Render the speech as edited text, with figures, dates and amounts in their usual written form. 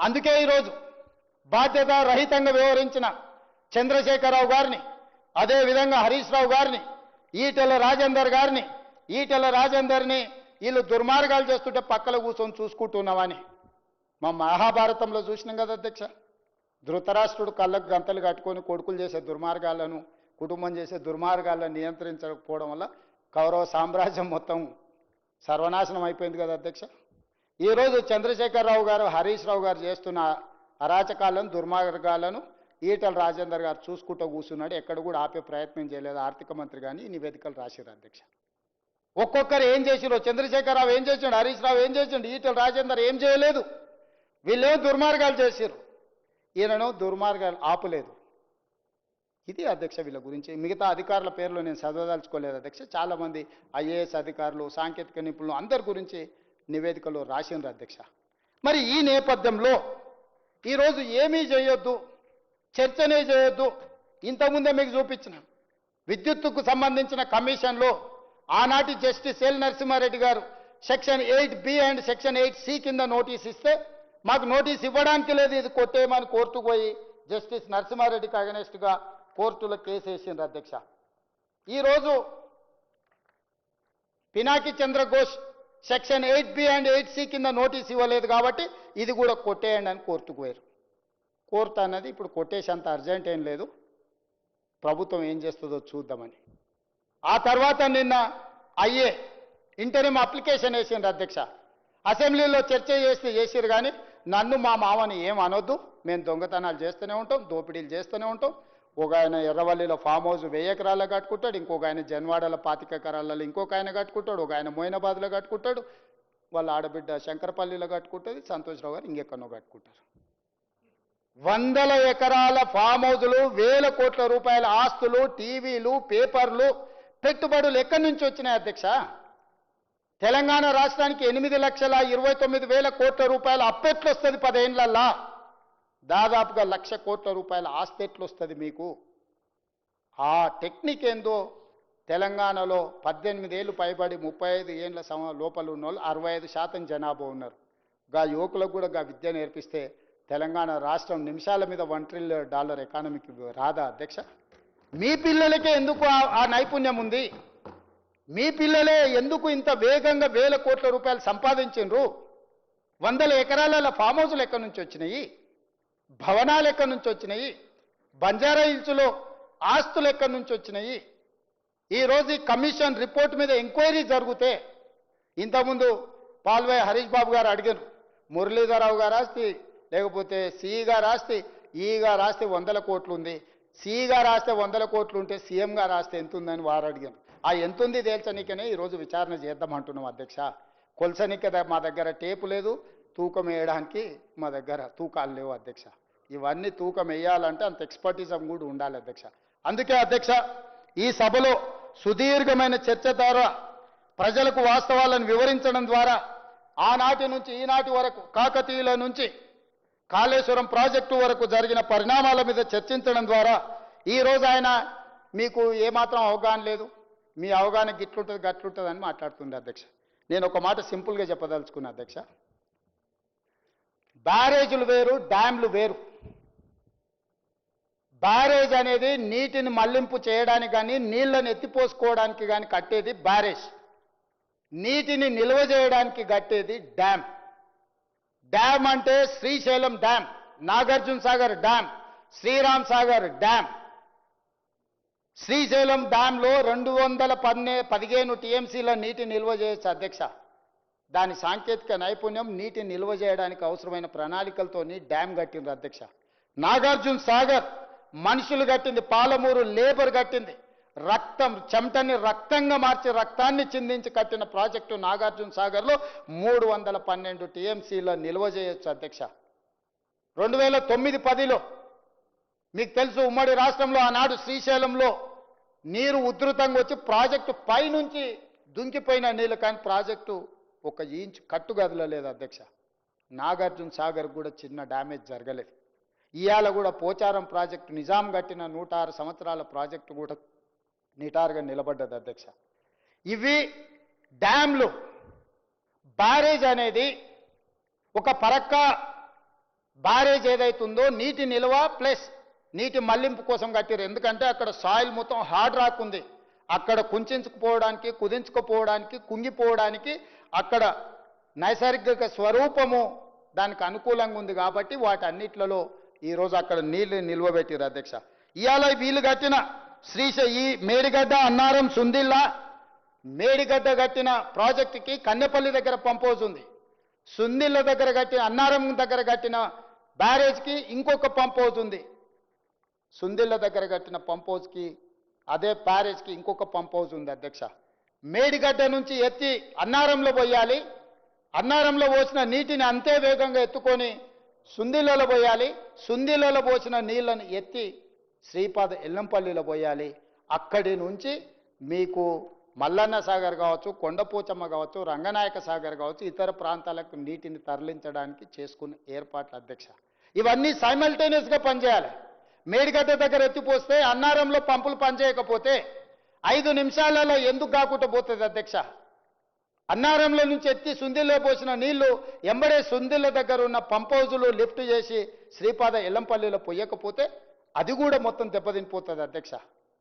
అందుకే ఈరోజు బాధ్యత రహితంగా వ్యవహరించిన చంద్రశేఖరరావు గారిని, అదేవిధంగా హరీష్ రావు గారిని, ఈటెల రాజేందర్ని వీళ్ళు దుర్మార్గాలు చేస్తుంటే పక్కన కూర్చొని చూసుకుంటున్నామని మా మహాభారతంలో చూసినాం కదా అధ్యక్ష. ధృతరాష్ట్రుడు కళ్ళకు గంతలు కట్టుకొని కొడుకులు చేసే దుర్మార్గాలను, కుటుంబం చేసే దుర్మార్గాలను నియంత్రించకపోవడం వల్ల కౌరవ సామ్రాజ్యం మొత్తం సర్వనాశనం అయిపోయింది కదా అధ్యక్ష. ఈరోజు చంద్రశేఖరరావు గారు, హరీష్ రావు గారు చేస్తున్న అరాచకాలను, దుర్మార్గాలను ఈటెల రాజేందర్ గారు చూసుకుంటూ కూర్చున్నాడు. ఎక్కడ కూడా ఆపే ప్రయత్నం చేయలేదు ఆర్థిక మంత్రి కానీ ఈ నివేదికలు రాశారు అధ్యక్ష. ఒక్కొక్కరు ఏం చేసిరో, చంద్రశేఖరరావు ఏం చేసిండు, హరీష్ రావు ఏం చేసిండు, ఈటెల రాజేందర్ ఏం చేయలేదు. వీళ్ళేమో దుర్మార్గాలు చేసిరు, ఈయనను దుర్మార్గాలు ఆపలేదు. ఇది అధ్యక్ష వీళ్ళ గురించి. మిగతా అధికారుల పేర్లు నేను చదవదలుచుకోలేదు అధ్యక్ష. చాలామంది ఐఏఎస్ అధికారులు, సాంకేతిక నిపుణులు అందరి గురించి నివేదికలో రాసిండ్రు అధ్యక్ష. మరి ఈ నేపథ్యంలో ఈరోజు ఏమీ చేయొద్దు, చర్చనే చేయొద్దు. ఇంతకుముందే మీకు చూపించిన విద్యుత్తుకు సంబంధించిన కమిషన్లో ఆనాటి జస్టిస్ ఎల్ నరసింహారెడ్డి గారు section 8B and section 8C కింద నోటీస్ ఇస్తే మాకు నోటీస్ ఇవ్వడానికి లేదు, ఇది కొట్టేయమని కోర్టుకు పోయి జస్టిస్ నరసింహారెడ్డికి అగనెస్ట్గా కోర్టులో కేసు వేసిండ్రు అధ్యక్ష. ఈరోజు Pinaki Chandra Ghose section 8B and 8C కింద నోటీస్ ఇవ్వలేదు కాబట్టి ఇది కూడా కొట్టేయండి అని కోర్టుకు పోయారు. కోర్టు అన్నది ఇప్పుడు కొట్టేసేంత అర్జెంట్ ఏం లేదు, ప్రభుత్వం ఏం చేస్తుందో చూద్దామని. ఆ తర్వాత నిన్న ఇంటరిమ్ అప్లికేషన్ వేసిండ్రు అధ్యక్ష. అసెంబ్లీలో చర్చ చేసిరు కానీ నన్ను మా మామని ఏం అనొద్దు, మేము దొంగతనాలు చేస్తూనే ఉంటాం, దోపిడీలు చేస్తూనే ఉంటాం. ఒక ఆయన ఎర్రవల్లిలో ఫామ్ హౌస్ 1000 ఎకరాల్లో కట్టుకుంటాడు, ఇంకొక ఆయన జన్వాడలో 25 ఎకరాలలో ఇంకొక ఆయన కట్టుకుంటాడు, ఒక ఆయన మోయినాబాద్లో కట్టుకుంటాడు, వాళ్ళ ఆడబిడ్డ శంకరపల్లిలో కట్టుకుంటుంది, సంతోష్రావు గారు ఇంకెక్కడో కట్టుకుంటారు. 100 ఎకరాల ఫామ్ హౌజులు, 1000 కోట్ల రూపాయల ఆస్తులు, టీవీలు, పేపర్లు, పెట్టుబడులు ఎక్కడి నుంచి వచ్చినాయి అధ్యక్ష? తెలంగాణ రాష్ట్రానికి 8,29,000 కోట్ల రూపాయల అప్పెట్లు వస్తుంది 10 ఏళ్లల్లా. దాదాపుగా 1,00,000 కోట్ల రూపాయల ఆస్తి ఎట్లు వస్తుంది మీకు? ఆ టెక్నిక్ ఏందో తెలంగాణలో 18 ఏళ్ళు పైబడి 35 ఏళ్ళ లోపల ఉన్న వాళ్ళు 65% జనాభా ఉన్నారు. గా యువకులకు కూడా గా విద్య నేర్పిస్తే తెలంగాణ రాష్ట్రం నిమిషాల మీద $1 ట్రిలియన్ ఎకానమీకి రాదా అధ్యక్ష? మీ పిల్లలకే ఎందుకు ఆ నైపుణ్యం ఉంది? మీ పిల్లలే ఎందుకు ఇంత వేగంగా 1000 కోట్ల రూపాయలు సంపాదించిండ్రు? 100 ఎకరాల ఫామ్ హౌస్లు ఎక్కడి నుంచి వచ్చినాయి? భవనాలు ఎక్కడి నుంచి వచ్చినాయి? బంజారా హిల్స్లో ఆస్తులు ఎక్కడి నుంచి వచ్చినాయి? ఈరోజు ఈ కమిషన్ రిపోర్ట్ మీద ఎంక్వైరీ జరిగితే, ఇంతకుముందు పాల్వాయి హరీష్ బాబు గారు అడిగారు, మురళీధరరావు గారు ఆస్తి లేకపోతే సిఈ గారు ఆస్తి, ఈ గారు ఆస్తి 100 కోట్లు ఉంది, సిఈ గారు ఆస్తి 100 కోట్లు ఉంటే సీఎం గారు ఆస్తి ఎంత ఉందని వారు అడిగారు. ఆ ఎంతుంది తేల్చనికనే ఈరోజు విచారణ చేద్దామంటున్నాం అధ్యక్ష. కొలసనిక మా దగ్గర టేపు లేదు, తూకం వేయడానికి మా దగ్గర తూకాలు లేవు అధ్యక్ష. ఇవన్నీ తూకం వేయాలంటే అంత ఎక్స్పర్టిజం కూడా ఉండాలి అధ్యక్ష. అందుకే అధ్యక్ష ఈ సభలో సుదీర్ఘమైన చర్చ ద్వారా ప్రజలకు వాస్తవాలను వివరించడం ద్వారా ఆనాటి నుంచి ఈనాటి వరకు కాకతీయుల నుంచి కాళేశ్వరం ప్రాజెక్టు వరకు జరిగిన పరిణామాల మీద చర్చించడం ద్వారా ఈరోజు ఆయన మీకు ఏమాత్రం అవగాహన లేదు, మీ అవగాహన గిట్లుంటుంది గట్లుంటుంది అని మాట్లాడుతుంది అధ్యక్ష. నేను ఒక మాట సింపుల్గా చెప్పదలుచుకున్నా అధ్యక్ష. బ్యారేజీలు వేరు, డ్యామ్లు వేరు. బ్యారేజ్ అనేది నీటిని మళ్లింపు చేయడానికి కానీ నీళ్లను ఎత్తిపోసుకోవడానికి కానీ కట్టేది బ్యారేజ్. నీటిని నిల్వ చేయడానికి కట్టేది డ్యామ్. డ్యామ్ అంటే Srisailam dam, Nagarjuna Sagar dam, Sriram Sagar dam. Srisailam డ్యాంలో 215 టీఎంసీల నీటి నిల్వ చేయొచ్చు అధ్యక్ష. దాని సాంకేతిక నైపుణ్యం నీటిని నిల్వ చేయడానికి అవసరమైన ప్రణాళికలతోని డ్యామ్ కట్టింది అధ్యక్ష. నాగార్జున సాగర్ మనుషులు కట్టింది, పాలమూరు లేబర్ కట్టింది, చెమటని రక్తంగా మార్చి రక్తాన్ని చిందించి కట్టిన ప్రాజెక్టు నాగార్జున సాగర్లో 312 టీఎంసీల నిల్వ చేయొచ్చు అధ్యక్ష. 2009-10లో మీకు తెలుసు ఉమ్మడి రాష్ట్రంలో ఆనాడు శ్రీశైలంలో నీరు ఉధృతంగా వచ్చి ప్రాజెక్టు పైనుంచి దుంకిపోయిన నీళ్ళు, కానీ ప్రాజెక్టు 1 ఇంచు కట్టు కదలలేదు అధ్యక్ష. నాగార్జున సాగర్ కూడా చిన్న డ్యామేజ్ జరగలేదు. ఇవాళ కూడా పోచారం ప్రాజెక్టు నిజాం కట్టిన 106 సంవత్సరాల ప్రాజెక్టు కూడా నిటారుగా నిలబడ్డది అధ్యక్ష. ఇవి డ్యామ్లు. బ్యారేజ్ అనేది ఒక పరక్క బ్యారేజ్ ఏదైతుందో నీటి నిల్వ ప్లస్ నీటి మళ్లింపు కోసం కట్టారు. ఎందుకంటే అక్కడ సాయిల్ మొత్తం హార్డ్ రాక్ ఉంది. అక్కడ కుంచుకుపోవడానికి, కుదించుకుపోవడానికి, కుంగిపోవడానికి అక్కడ నైసర్గిక స్వరూపము దానికి అనుకూలంగా ఉంది కాబట్టి వాటన్నిట్లలో ఈరోజు అక్కడ నీళ్లు నిల్వబెట్టారు అధ్యక్ష. ఇవాళ వీళ్ళు కట్టిన ఈ మేడిగడ్డ, అన్నారం, సుందిల్ల మేడిగడ్డ కట్టిన ప్రాజెక్టుకి కన్నెపల్లి దగ్గర పంప్ హౌస్ ఉంది. సుందిల్ల దగ్గర కట్టిన, అన్నారం దగ్గర కట్టిన బ్యారేజ్కి ఇంకొక పంప్ హౌస్ ఉంది. సుందిల్ల దగ్గర కట్టిన పంప్ హౌస్కి, అదే బ్యారేజ్కి ఇంకొక పంప్ హౌస్ ఉంది అధ్యక్ష. మేడిగడ్డ నుంచి ఎత్తి అన్నారంలో పోయాలి, అన్నారంలో పోసిన నీటిని అంతే వేగంగా ఎత్తుకొని సుందిల్లలో పోయాలి, సుందిల్లలో పోసిన నీళ్లను ఎత్తి శ్రీపాద ఎల్లంపల్లిలో పోయాలి. అక్కడి నుంచి మీకు మల్లన్న సాగర్ కావచ్చు, కొండపోచమ్మ కావచ్చు, రంగనాయక సాగర్ కావచ్చు, ఇతర ప్రాంతాలకు నీటిని తరలించడానికి చేసుకున్న ఏర్పాట్లు అధ్యక్ష. ఇవన్నీ సైమల్టేనియస్గా పనిచేయాలి. మేడిగడ్డ దగ్గర ఎత్తిపోస్తే అన్నారంలో పంపులు పనిచేయకపోతే 5 నిమిషాలలో ఎందుకు కాకుండా పోతుంది అధ్యక్ష? అన్నారంలో నుంచి ఎత్తి సుందిల్లో పోసిన నీళ్లు ఎంబడే సుందిల్ల దగ్గర ఉన్న పంప్ హౌజులు లిఫ్ట్ చేసి శ్రీపాద ఎల్లంపల్లిలో పోయకపోతే అది కూడా మొత్తం దెబ్బతినిపోతుంది అధ్యక్ష.